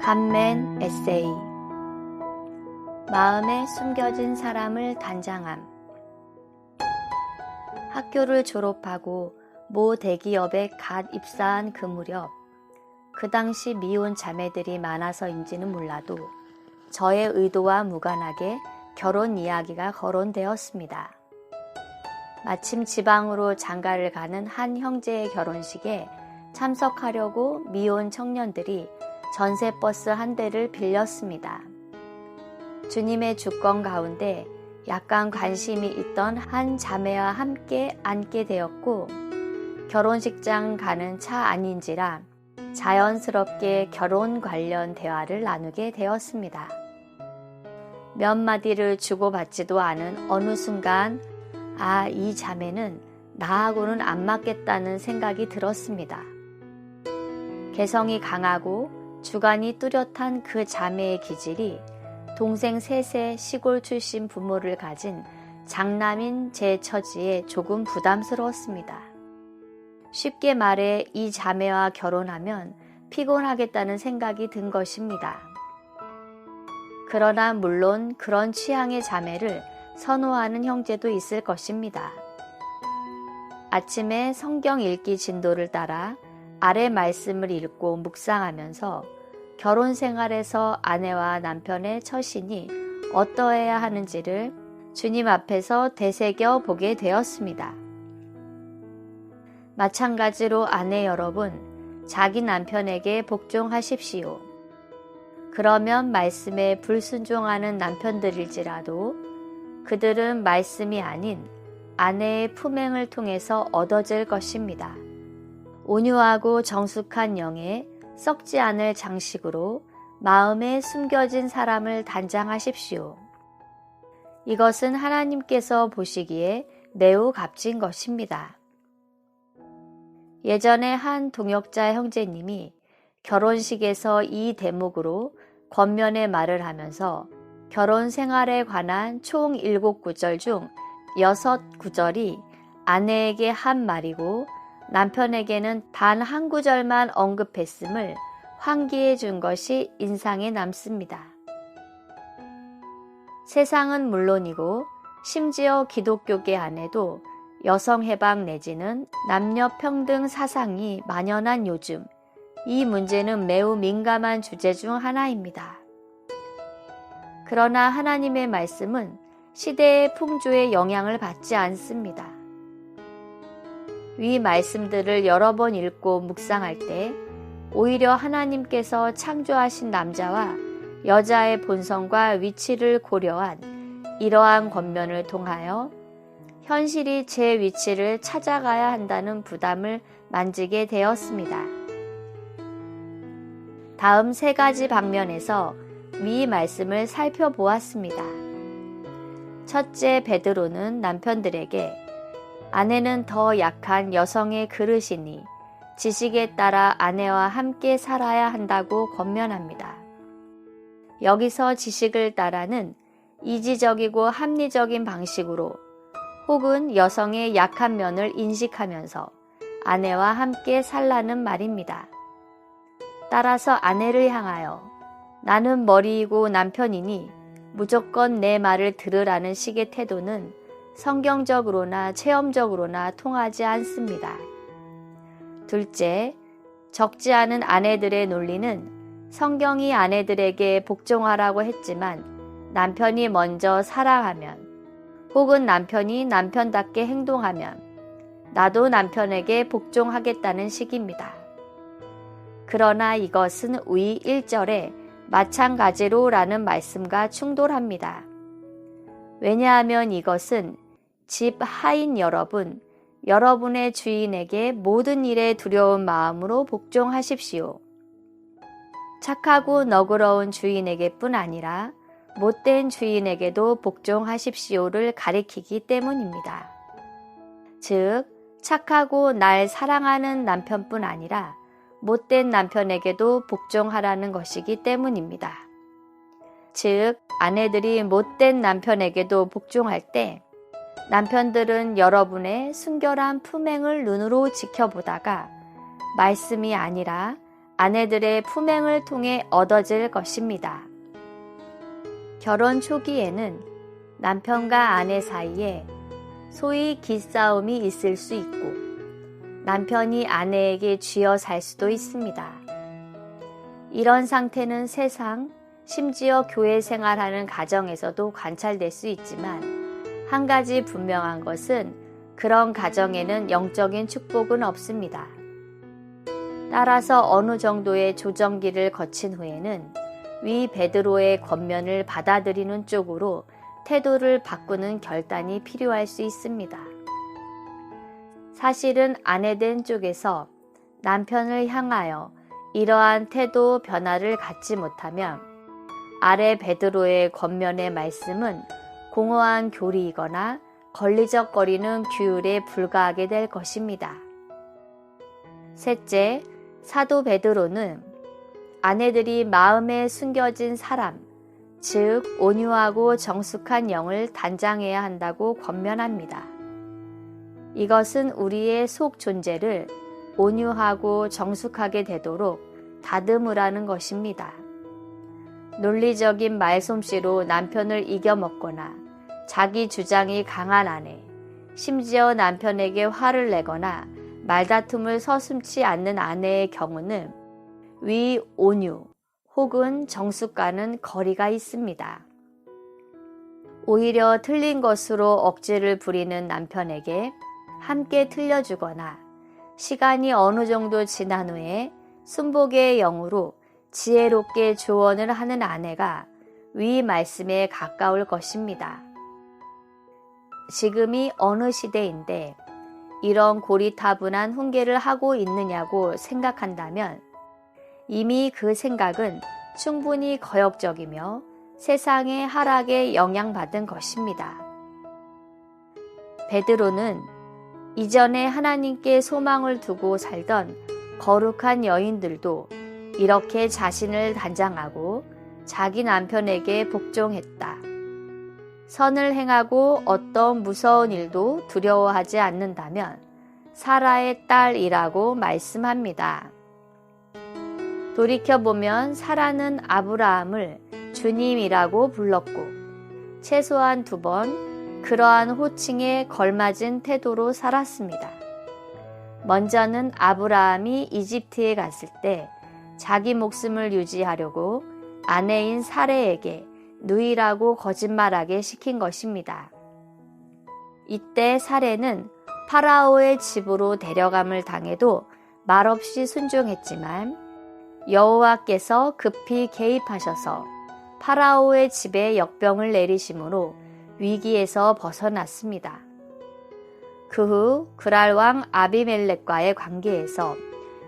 단맨 에세이. 마음에 숨겨진 사람을 단장함. 학교를 졸업하고 모 대기업에 갓 입사한 그 무렵, 그 당시 미혼 자매들이 많아서인지는 몰라도 저의 의도와 무관하게 결혼 이야기가 거론되었습니다. 마침 지방으로 장가를 가는 한 형제의 결혼식에 참석하려고 미혼 청년들이 전세버스 한 대를 빌렸습니다. 주님의 주권 가운데 약간 관심이 있던 한 자매와 함께 앉게 되었고, 결혼식장 가는 차 안인지라 자연스럽게 결혼 관련 대화를 나누게 되었습니다. 몇 마디를 주고받지도 않은 어느 순간 이 자매는 나하고는 안 맞겠다는 생각이 들었습니다. 개성이 강하고 주관이 뚜렷한 그 자매의 기질이 동생 셋의 시골 출신 부모를 가진 장남인 제 처지에 조금 부담스러웠습니다. 쉽게 말해 이 자매와 결혼하면 피곤하겠다는 생각이 든 것입니다. 그러나 물론 그런 취향의 자매를 선호하는 형제도 있을 것입니다. 아침에 성경 읽기 진도를 따라 아래 말씀을 읽고 묵상하면서 결혼 생활에서 아내와 남편의 처신이 어떠해야 하는지를 주님 앞에서 되새겨 보게 되었습니다. 마찬가지로 아내 여러분, 자기 남편에게 복종하십시오. 그러면 말씀에 불순종하는 남편들일지라도 그들은 말씀이 아닌 아내의 품행을 통해서 얻어질 것입니다. 온유하고 정숙한 영에 썩지 않을 장식으로 마음에 숨겨진 사람을 단장하십시오. 이것은 하나님께서 보시기에 매우 값진 것입니다. 예전에 한 동역자 형제님이 결혼식에서 이 대목으로 권면의 말을 하면서 결혼 생활에 관한 총 7구절 중 6구절이 아내에게 한 말이고 남편에게는 단 한 구절만 언급했음을 환기해 준 것이 인상에 남습니다. 세상은 물론이고 심지어 기독교계 안에도 여성 해방 내지는 남녀 평등 사상이 만연한 요즘, 이 문제는 매우 민감한 주제 중 하나입니다. 그러나 하나님의 말씀은 시대의 풍조에 영향을 받지 않습니다. 위 말씀들을 여러 번 읽고 묵상할 때 오히려 하나님께서 창조하신 남자와 여자의 본성과 위치를 고려한 이러한 권면을 통하여 현실이 제 위치를 찾아가야 한다는 부담을 만지게 되었습니다. 다음 3가지 방면에서 위 말씀을 살펴보았습니다. 첫째, 베드로는 남편들에게 아내는 더 약한 여성의 그릇이니 지식에 따라 아내와 함께 살아야 한다고 권면합니다. 여기서 지식을 따라는 이지적이고 합리적인 방식으로 혹은 여성의 약한 면을 인식하면서 아내와 함께 살라는 말입니다. 따라서 아내를 향하여 나는 머리이고 남편이니 무조건 내 말을 들으라는 식의 태도는 성경적으로나 체험적으로나 통하지 않습니다. 둘째, 적지 않은 아내들의 논리는 성경이 아내들에게 복종하라고 했지만 남편이 먼저 사랑하면 혹은 남편이 남편답게 행동하면 나도 남편에게 복종하겠다는 식입니다. 그러나 이것은 위 1절에 마찬가지로 라는 말씀과 충돌합니다. 왜냐하면 이것은 집 하인 여러분, 여러분의 주인에게 모든 일에 두려운 마음으로 복종하십시오. 착하고 너그러운 주인에게 뿐 아니라 못된 주인에게도 복종하십시오를 가리키기 때문입니다. 즉, 착하고 날 사랑하는 남편뿐 아니라 못된 남편에게도 복종하라는 것이기 때문입니다. 즉, 아내들이 못된 남편에게도 복종할 때 남편들은 여러분의 순결한 품행을 눈으로 지켜보다가 말씀이 아니라 아내들의 품행을 통해 얻어질 것입니다. 결혼 초기에는 남편과 아내 사이에 소위 기싸움이 있을 수 있고 남편이 아내에게 쥐어 살 수도 있습니다. 이런 상태는 세상, 심지어 교회 생활하는 가정에서도 관찰될 수 있지만 한 가지 분명한 것은 그런 가정에는 영적인 축복은 없습니다. 따라서 어느 정도의 조정기를 거친 후에는 위 베드로의 권면을 받아들이는 쪽으로 태도를 바꾸는 결단이 필요할 수 있습니다. 사실은 아내된 쪽에서 남편을 향하여 이러한 태도 변화를 갖지 못하면 아래 베드로의 권면의 말씀은 공허한 교리이거나 걸리적거리는 규율에 불과하게 될 것입니다. 셋째, 사도 베드로는 아내들이 마음에 숨겨진 사람, 즉 온유하고 정숙한 영을 단장해야 한다고 권면합니다. 이것은 우리의 속 존재를 온유하고 정숙하게 되도록 다듬으라는 것입니다. 논리적인 말솜씨로 남편을 이겨먹거나 자기 주장이 강한 아내, 심지어 남편에게 화를 내거나 말다툼을 서슴지 않는 아내의 경우는 위 온유 혹은 정숙과는 거리가 있습니다. 오히려 틀린 것으로 억지를 부리는 남편에게 함께 틀려주거나 시간이 어느 정도 지난 후에 순복의 영으로 지혜롭게 조언을 하는 아내가 위 말씀에 가까울 것입니다. 지금이 어느 시대인데 이런 고리타분한 훈계를 하고 있느냐고 생각한다면 이미 그 생각은 충분히 거역적이며 세상의 하락에 영향받은 것입니다. 베드로는 이전에 하나님께 소망을 두고 살던 거룩한 여인들도 이렇게 자신을 단장하고 자기 남편에게 복종했다. 선을 행하고 어떤 무서운 일도 두려워하지 않는다면 사라의 딸이라고 말씀합니다. 돌이켜보면 사라는 아브라함을 주님이라고 불렀고 최소한 2번 그러한 호칭에 걸맞은 태도로 살았습니다. 먼저는 아브라함이 이집트에 갔을 때 자기 목숨을 유지하려고 아내인 사레에게 누이라고 거짓말하게 시킨 것입니다. 이때 사레는 파라오의 집으로 데려감을 당해도 말없이 순종했지만 여호와께서 급히 개입하셔서 파라오의 집에 역병을 내리심으로 위기에서 벗어났습니다. 그 후 그랄 왕 아비멜렉과의 관계에서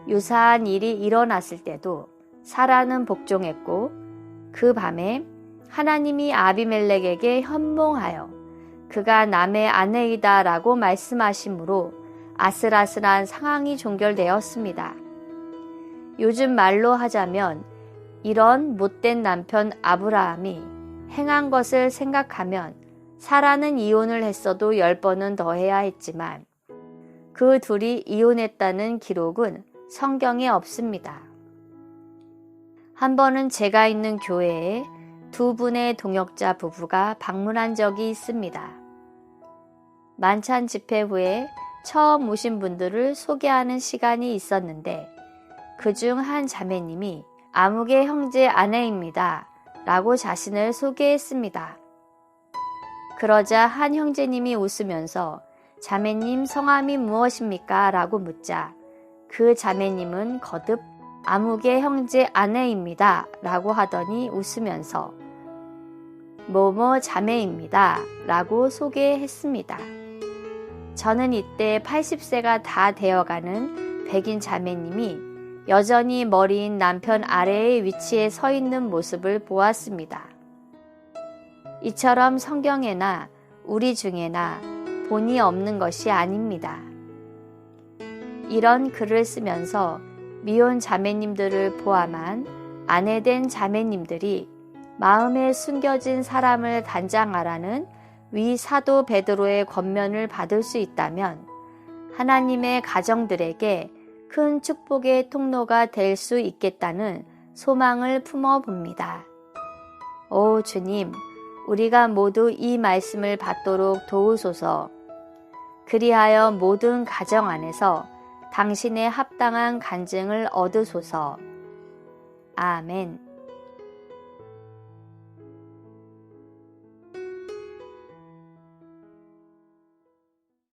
유사한 일이 일어났을 때도 사라는 복종했고 그 밤에 하나님이 아비멜렉에게 현몽하여 그가 남의 아내이다라고 말씀하심으로 아슬아슬한 상황이 종결되었습니다. 요즘 말로 하자면 이런 못된 남편 아브라함이 행한 것을 생각하면 사라는 이혼을 했어도 10번은 더 해야 했지만 그 둘이 이혼했다는 기록은 성경에 없습니다. 한 번은 제가 있는 교회에 2분의 동역자 부부가 방문한 적이 있습니다. 만찬 집회 후에 처음 오신 분들을 소개하는 시간이 있었는데 그중 한 자매님이 아무개 형제 아내입니다 라고 자신을 소개했습니다. 그러자 한 형제님이 웃으면서 자매님 성함이 무엇입니까? 라고 묻자 그 자매님은 거듭 아무개 형제 아내입니다 라고 하더니 웃으면서 뭐뭐 자매입니다 라고 소개했습니다. 저는 이때 80세가 다 되어가는 백인 자매님이 여전히 머리인 남편 아래의 위치에 서 있는 모습을 보았습니다. 이처럼 성경에나 우리 중에나 본이 없는 것이 아닙니다. 이런 글을 쓰면서 미혼 자매님들을 포함한 아내된 자매님들이 마음에 숨겨진 사람을 단장하라는 위 사도 베드로의 권면을 받을 수 있다면 하나님의 가정들에게 큰 축복의 통로가 될 수 있겠다는 소망을 품어봅니다. 오 주님, 우리가 모두 이 말씀을 받도록 도우소서. 그리하여 모든 가정 안에서 당신의 합당한 간증을 얻으소서. 아멘.